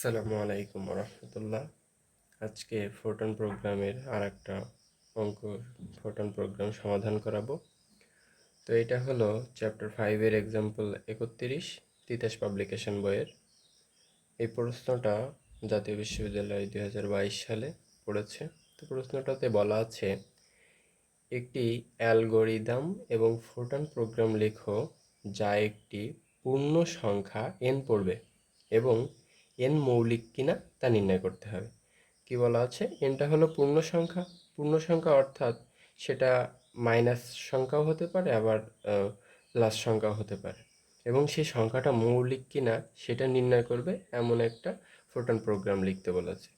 আসসালামু আলাইকুম রহমতুল্লাহ। আজকে ফোরটন প্রোগ্রামের আর একটা অঙ্ক ফোরটন প্রোগ্রাম সমাধান করাবো। তো এটা হলো চ্যাপ্টার 5-এর এক্সাম্পল 31, তিতাস পাবলিকেশন বইয়ের। এই প্রশ্নটা জাতীয় বিশ্ববিদ্যালয় 2022 সালে পড়েছে। তো প্রশ্নটাতে বলা আছে, একটি অ্যালগরিদম এবং ফোরটন প্রোগ্রাম লেখো যা একটি পূর্ণ সংখ্যা n পড়বে এবং n মৌলিক কিনা তা নির্ণয় করতে হবে। কি বলা আছে, nটা হলো পূর্ণ সংখ্যা অর্থাৎ সেটা মাইনাস সংখ্যাও হতে পারে, আবার প্লাস সংখ্যাও হতে পারে, এবং সেই সংখ্যাটা মৌলিক কিনা সেটা নির্ণয় করবে এমন একটা ফোরটন প্রোগ্রাম লিখতে বলেছে।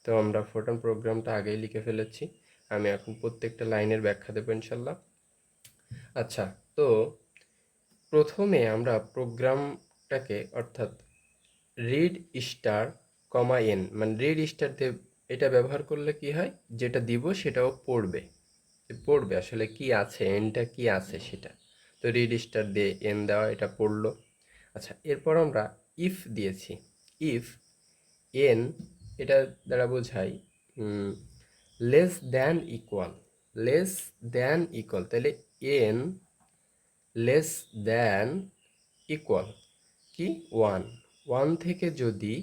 তো আমরা ফোরটন প্রোগ্রামটা আগেই লিখে ফেলেছি। আমি এখন প্রত্যেকটা লাইনের ব্যাখ্যা দেবো ইনশাল্লাহ। আচ্ছা, তো প্রথমে আমরা প্রোগ্রামটাকে অর্থাৎ রিড স্টার কমা এন, মানে রিড স্টার এটা ব্যবহার করলে কি হয়, যেটা দিব সেটাও পড়বে আসলে কি আছে, এনটা কি আছে সেটা। তো রিড স্টার দিয়ে এন দেওয়া, এটা পড়লো। আচ্ছা, এরপর আমরা ইফ দিয়েছি। ইফ এন এটা দ্বারা বোঝাই লেস দ্যান ইকুয়াল, তাহলে এন লেস দ্যান ইকুয়াল কি 1, 1 থেকে যদি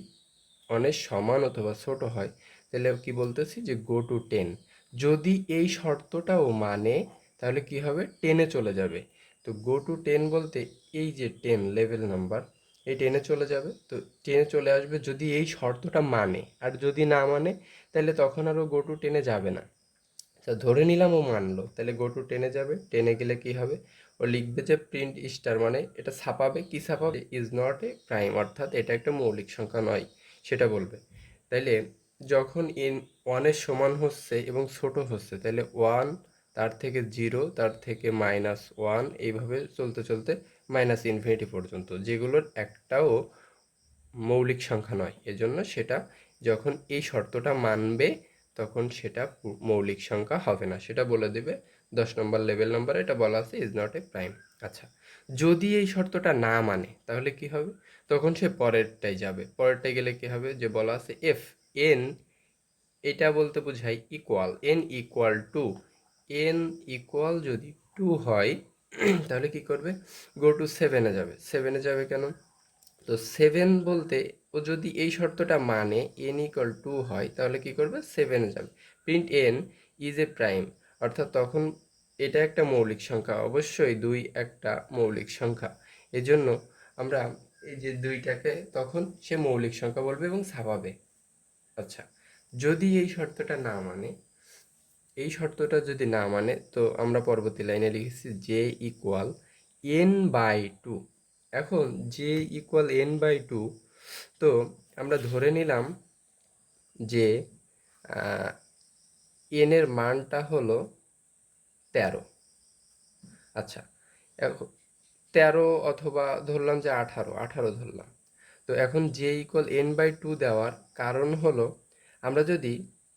অনেক সমান অথবা ছোট হয় তাহলে কি বলতেছি যে গো টু 10। যদি এই শর্তটাও মানে তাহলে কি হবে, 10-এ চলে যাবে। তো গো টু 10 বলতে এই যে 10 লেভেল নাম্বার, এই 10-এ চলে যাবে। তো 10-এ চলে আসবে যদি এই শর্তটা মানে, আর যদি না মানে তাহলে তখন আরও গো টু 10-এ যাবে না। আচ্ছা, ধরে নিলাম ও মানলো, তাহলে গো টু 10-এ যাবে। 10-এ গেলে কি হবে, ও লিখবে যে প্রিন্ট স্টার, মানে এটা ছাপাবে, কি ছাপাবে, ইজ নট এ প্রাইম, অর্থাৎ এটা একটা মৌলিক সংখ্যা নয় সেটা বলবে। তাইলে যখন ওয়ানের সমান হচ্ছে এবং ছোট হচ্ছে, তাহলে 1, তার থেকে 0, তার থেকে -1, এইভাবে চলতে চলতে -ইনফিনিটি পর্যন্ত, যেগুলোর একটাও মৌলিক সংখ্যা নয়। এজন্য সেটা যখন এই শর্তটা মানবে তখন সেটা মৌলিক সংখ্যা হবে না, সেটা বলে দেবে 10 নম্বর লেভেল নাম্বার। এটা বলা আছে ইজ নট এ প্রাইম। আচ্ছা, যদি এই শর্তটা না মানে তাহলে কি হবে, তখন সে পরেরটাই যাবে। পরেরটাই গেলে কি হবে, যে বলা আছে এফ এন, এটা বলতে বোঝায় ইকুয়াল, এন ইকুয়াল যদি 2 হয় তাহলে কি করবে, গো টু 7-এ যাবে। 7-এ যাবে কেন, তো 7 বলতে ও যদি এই শর্তটা মানে n ইকুয়াল 2 হয় তাহলে কি করবে, 7-এ যাবে। Print n is a prime, অর্থাৎ তখন এটা একটা মৌলিক সংখ্যা, অবশ্যই 2 একটা মৌলিক সংখ্যা। এজন্য আমরা এই যে 2টাকে তখন সে মৌলিক সংখ্যা বলবে এবং ছাপাবে। আচ্ছা, যদি এই শর্তটা না মানে, তো আমরা পরবর্তী লাইনে লিখেছি জে ইকুয়াল n/2। এখন জে ইকুয়াল n/2, তো আমরা ধরে নিলাম যে n এর মানটা হলো 13। আচ্ছা, এখন 13 অথবা ধরলাম যে 18 ধরলাম। তো এখন জে ইকুয়াল n/2 দেওয়ার কারণ হলো,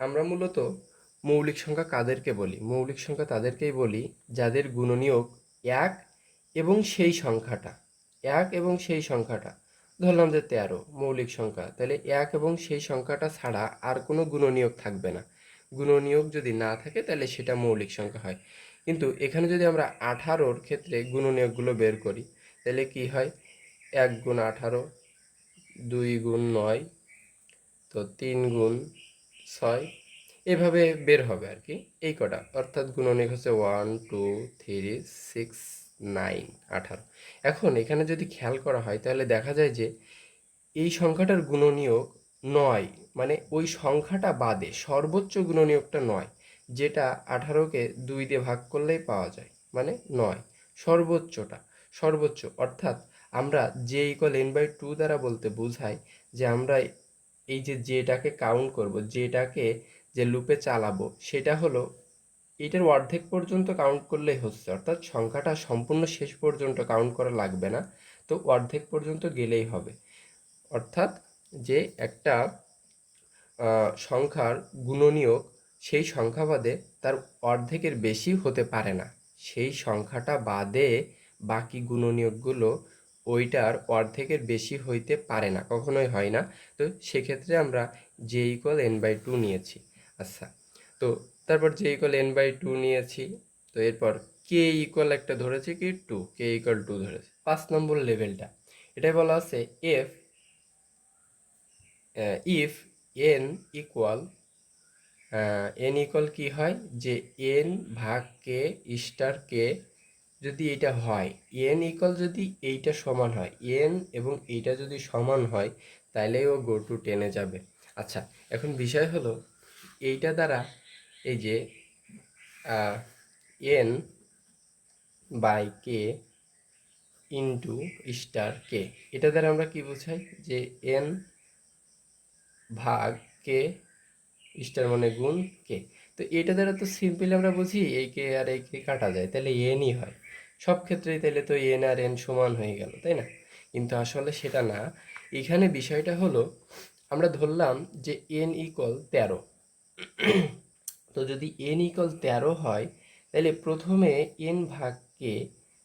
আমরা মূলত মৌলিক সংখ্যা কাদেরকে বলি, মৌলিক সংখ্যা তাদেরকেই বলি যাদের গুণনীয়ক 1 এবং সেই সংখ্যাটা, ধরলাম যে 13 মৌলিক সংখ্যা, তাহলে 1 এবং সেই সংখ্যাটা ছাড়া আর কোনো গুণনীয়ক থাকবে না। গুণনীয়ক যদি না থাকে তাহলে সেটা মৌলিক সংখ্যা হয়। কিন্তু এখানে যদি আমরা 18-র ক্ষেত্রে গুণনীয়কগুলো বের করি তাহলে কি হয়, 1 গুণ 18, 2 গুণ 9, তো 3 গুণ 6, এভাবে বের হবে আর কি, এই কটা। অর্থাৎ গুণনীয়ক হচ্ছে 1 2 3 6 9 18। এখন এখানে যদি খেয়াল করা হয় তাহলে দেখা যায় যে এই সংখ্যাটার গুণনীয়ক 9, মানে ওই সংখ্যাটা বাদে সর্বোচ্চ গুণনীয়কটা 9, যেটা 18-কে 2 দিয়ে ভাগ করলেই পাওয়া যায়, মানে 9 সর্বোচ্চ। অর্থাৎ আমরা জে ইকুয়াল n/2 দ্বারা বলতে বোঝাই যে আমরা এই যে যেটাকে কাউন্ট করব, যেটাকে যে লুপে চালাবো, সেটা হলো এটার অর্ধেক পর্যন্ত কাউন্ট করলেই হচ্ছে, অর্থাৎ সংখ্যাটা সম্পূর্ণ শেষ পর্যন্ত কাউন্ট করা লাগবে না, তো অর্ধেক পর্যন্ত গেলেই হবে। অর্থাৎ যে একটা সংখ্যার গুণনীয়ক সেই সংখ্যা বাদে তার অর্ধেকের বেশি হতে পারে না, সেই সংখ্যাটা বাদে বাকি গুণনীয়কগুলো ওইটার অর্ধেকের বেশি হইতে পারে না, কখনোই হয় না। তো সেক্ষেত্রে আমরা J equal N by two নিয়েছি। আচ্ছা, তো তারপর J equal N by two নিয়েছি। তো এরপর কে ইকুয়াল একটা ধরেছি কি টু, কে ইকুয়াল টু ধরেছি। 5 নম্বর লেভেলটা, এটাই বলা আছে if N equal N equal কি হয়, যে এন ভাগ কে স্টার কে যদি এটা হয়, এন ইকুয়াল যদি এইটা সমান হয়, এন এবং এইটা যদি সমান হয়, তাহলেই ও গো টু টেনে যাবে। আচ্ছা, এখন বিষয় হলো এইটা দ্বারা এই যে N by K into star K, এটা দ্বারা আমরা কি বোঝাই, যে এন ভাগ কে স্টার মানে গুণ কে। তো এটা দ্বারা তো সিম্পলি আমরা বুঝি এই কে আর এই কে কাটা যায়, তাহলে এনই হয় সব ক্ষেত্রেই, তাহলে তো এন আর এন সমান হয়ে গেল, তাই না? কিন্তু আসলে সেটা না। এখানে বিষয়টা হলো আমরা ধরলাম যে এন ইকুয়াল 13। তো যদি এন ইকুয়াল 13 হয়, তাহলে প্রথমে এন ভাগ কে,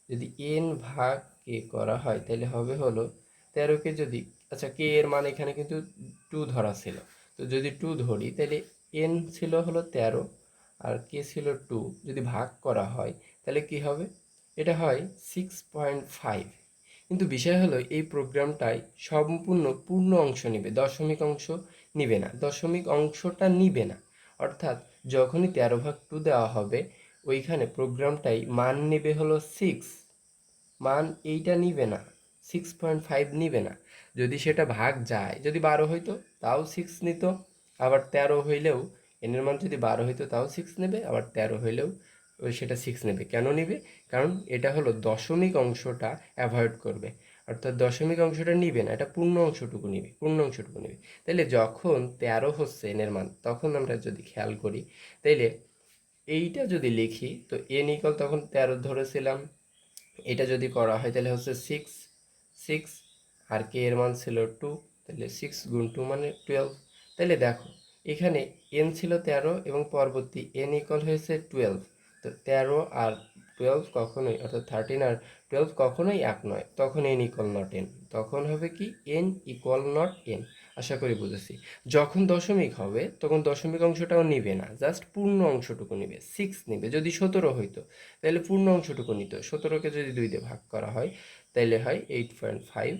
যদি এন ভাগ কে করা হয় তাহলে হবে হলো 13কে যদি, আচ্ছা কে এর মান এখানে কিন্তু 2 ধরা ছিল, তো যদি 2 ধরি তাহলে এন ছিল হলো 13 আর কে ছিল 2, যদি ভাগ করা হয় তাহলে কি হবে, এটা হয় 6.5। কিন্তু বিষয় হলো এই প্রোগ্রামটাই সম্পূর্ণ পূর্ণ অংশ নিবে, দশমিক অংশ নিবে না, দশমিক অংশটা নিবে না। অর্থাৎ যখনই 13/2 দেওয়া হবে, ওইখানে প্রোগ্রামটাই মান নেবে হলো 6, মান এইটা নিবে না, 6.5 নিবে না। যদি সেটা ভাগ যায়, যদি 12 হইতো তাও 6 নিত, আবার 13 হইলেও এনের মান যদি 12 হইতো তাও 6 নেবে, আবার 13 হইলেও ওই সেটা 6 নেবে। কেন নিবে? কারণ এটা হলো দশমিক অংশটা অ্যাভয়েড করবে, অর্থাৎ দশমিক অংশটা নিবে না, এটা পূর্ণ অংশটুকু নিবে, পূর্ণ অংশটুকু নিবে। তাইলে যখন 13 হচ্ছে এনের মান, তখন আমরা যদি খেয়াল করি, তাইলে এইটা যদি লিখি, তো এন ইকুয়াল তখন 13 ধরেছিলাম, এটা যদি করা হয় তাহলে হচ্ছে 6 আর কে এর মান ছিল 2, তাহলে 6 গুণ 2 মানে 12। তাহলে দেখো এখানে এন ছিল 13 এবং পরবর্তী এন ইকুয়াল হয়েছে 12। তো 13 আর 12 কখনোই, অর্থাৎ 13 আর 12 কখনোই এক নয়, তখন এন ইকুয়াল নট এন, তখন হবে কি এন ইকুয়াল নট এন। আশা করি বুঝেছি। যখন দশমিক হবে তখন দশমিক অংশটাও নিবে না, জাস্ট পূর্ণ অংশটুকু নিবে, 6 নিবে। যদি 17 হইতো তাহলে পূর্ণ অংশটুকু নিত, 17কে যদি 2 দিয়ে ভাগ করা হয় তাহলে হয় 8.5।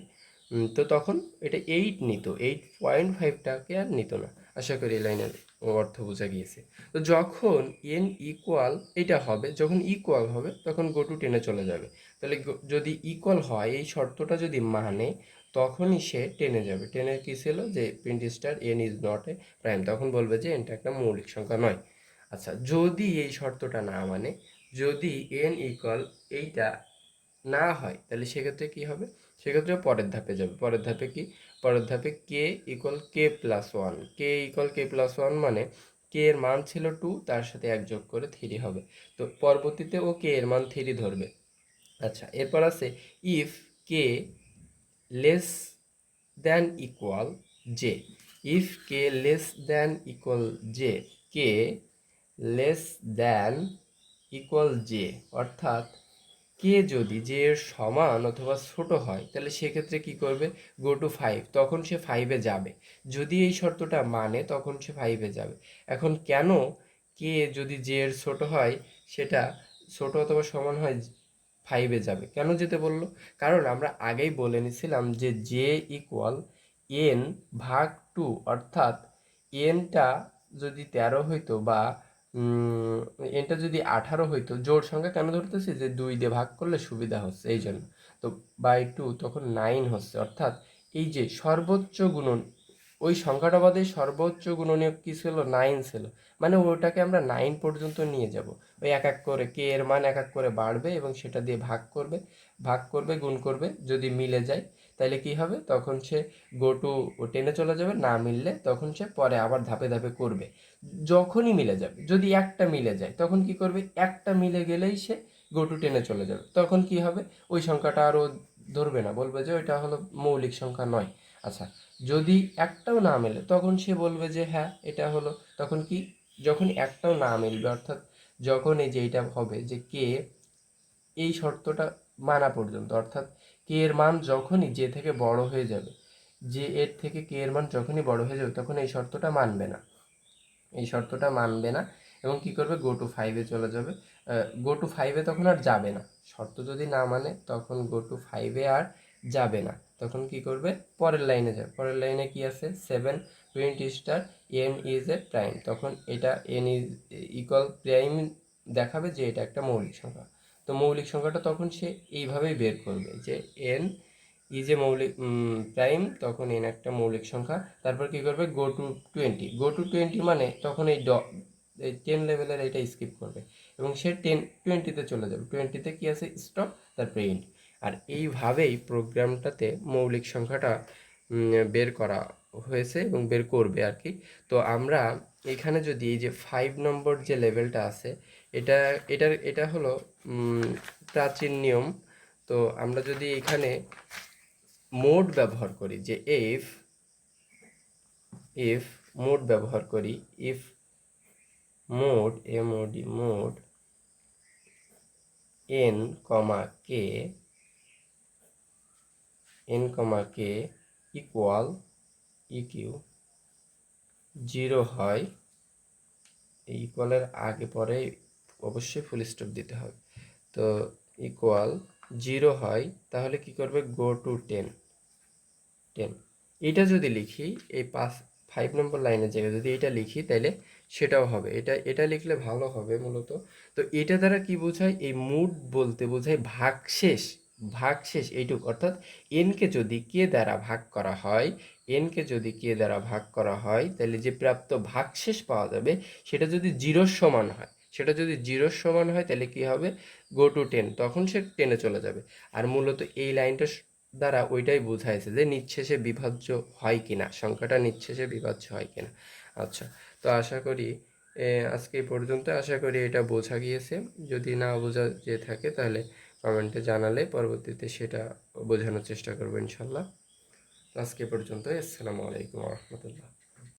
তো তখন এটা 8 নিত, 8.5টাকে আর নিত না। আশা করি এই লাইনের অর্থ বোঝা গিয়েছে। তো যখন এন ইকুয়াল এটা হবে, যখন ইকুয়াল হবে তখন গো টু টেনে চলে যাবে। তাহলে যদি ইকুয়াল হয়, এই শর্তটা যদি মানে, তখনই সে টেনে যাবে। টেনের কি ছিল, যে print star N is not a prime, তখন বলবে যে এনটা একটা মৌলিক সংখ্যা নয়। আচ্ছা, যদি এই শর্তটা না মানে, যদি এন ইকুয়াল এইটা না হয়, তাহলে সেক্ষেত্রে কি হবে, সেক্ষেত্রে পরের ধাপে যাবে। পরের ধাপে কি, পরের ধাপে K equal k plus one, K equal k plus one মানে কে এর মান ছিল 2, তার সাথে 1 যোগ করে 3 হবে। তো পরবর্তীতে ও কে এর মান 3 ধরবে। আচ্ছা, এরপর আছে if k less than equal J, if k less than equal J, k less than equal J, অর্থাৎ কে যদি জে এর সমান অথবা ছোট হয়, তাহলে সেক্ষেত্রে কি করবে, গো টু 5, তখন সে 5-এ যাবে। যদি এই শর্তটা মানে, তখন সে 5-এ যাবে। এখন কেন কে যদি জে এর ছোট হয়, সেটা ছোট অথবা সমান হয় 5-এ যাবে, কেন যেতে বললো? কারণ আমরা আগেই বলে নিছিলাম যে জে ইকুয়াল এন ভাগ 2, অর্থাৎ এনটা যদি 13 হইতো বা এনটা যদি 18 হইতো, জোড় সংখ্যা কেন ধরতেছি, যে 2 দিয়ে ভাগ করলে সুবিধা হচ্ছে এই জন্য। তো বাই 2 তখন 9 হচ্ছে, অর্থাৎ এই যে সর্বোচ্চ গুণন, ওই সংখ্যাটা বাদে সর্বোচ্চ গুণনীয়ক কি ছিল, 9 ছিল, মানে ওটাকে আমরা 9 পর্যন্ত নিয়ে যাব। ওই এক এক করে কে এর মান এক এক করে বাড়বে এবং সেটা দিয়ে ভাগ করবে, ভাগ করবে, গুণ করবে, যদি মিলে যায় তাহলে কি হবে, তখন সে গো টু টেনে চলে যাবে। না মিললে তখন সে পরে আবার ধাপে ধাপে করবে। যখনই মিলে যাবে, যদি একটা মিলে যায় তখন কি করবে, একটা মিলে গেলেই সে গো টু টেনে চলে যাবে। তখন কি হবে, ওই সংখ্যাটা আরও ধরবে না, বলবে যে ওইটা হলো মৌলিক সংখ্যা নয়। আচ্ছা, যদি একটাও না মেলে তখন সে বলবে যে হ্যাঁ এটা হলো। তখন কি, যখন একটাও না মিলবে, অর্থাৎ যখন এই যে এইটা হবে যে কে এই শর্তটা মানা পর্যন্ত, অর্থাৎ কে এর মান যখনই যে থেকে বড় হয়ে যাবে, যে এর থেকে কে এর মান যখনই বড় হয়ে যাবে তখন এই শর্তটা মানবে না, এই শর্তটা মানবে না এবং কি করবে, গো টু ফাইভে চলে যাবে। গো টু ফাইভে তখন আর যাবে না, শর্ত যদি না মানে তখন গো টু ফাইভে আর যাবে না, তখন কি করবে, পরের লাইনে যাবে। পরের লাইনে কি আছে, 720 star N is a prime, তখন এটা এন ইজ ইকুয়াল প্রাইম দেখাবে যে এটা একটা মৌলিক সংখ্যা। তো মৌলিক সংখ্যাটা তখন সে এইভাবেই বের করবে যে এন ইজ এ মৌলিক প্রাইম, তখন এন একটা মৌলিক সংখ্যা। তারপর কি করবে, গো টু 20, গো টু 20 মানে তখন এই 10 লেভেলের এটা স্কিপ করবে এবং সে 20তে চলে যাবে। 20তে কি আছে, স্টপ, তারপরে এন্ড। আর এইভাবেই প্রোগ্রামটাতে মৌলিক সংখ্যাটা বের করা হয়েছে এবং বের করবে আর কি। তো আমরা এখানে যদি এই যে 5 নম্বর যে লেভেলটা আছে, এটা এটা হলো প্রাচীন নিয়ম। তো আমরা যদি এখানে মোড ব্যবহার করি, যে ইফ মোড ব্যবহার করি, if mode MOD mode N comma K equal EQ 0 হয়, এই ইকুয়ালের আগে পরে অবশ্যই ফুল স্টপ দিতে হবে। তো ইকুয়াল 0 হয়, তাহলে কি করবে, গো টু 10। এটা যদি লিখি, এই 5 নম্বর লাইনের জায়গায় যদি এটা লিখি তাহলে সেটাও হবে, এটা লিখলে ভালো হবে মূলত। তো এটা দ্বারা কি বোঝায়, এই মুড বলতে বোঝায় ভাগশেষ এইটুক, অর্থাৎ এনকে যদি কে দ্বারা ভাগ করা হয়, তাহলে যে প্রাপ্ত ভাগশেষ পাওয়া যাবে সেটা যদি জিরোর সমান হয়, তাহলে কি হবে, গো টু 10, তখন সে 10-এ চলে যাবে। আর মূলত এই লাইনটা দ্বারা ওইটাই বোঝাইছে যে নিঃশেষে বিভাজ্য হয় কিনা, সংখ্যাটা নিঃশেষে বিভাজ্য হয় কিনা। আচ্ছা, তো আশা করি আজকে এই পর্যন্ত, আশা করি এটা বোঝা গিয়েছে। যদি না বোঝা যে থাকে তাহলে কমেন্টে জানালে পরবর্তীতে সেটা বোঝানোর চেষ্টা করবো ইনশাল্লাহ। আজকে পর্যন্ত, আসসালামু আলাইকুম রহমতুল্লাহ।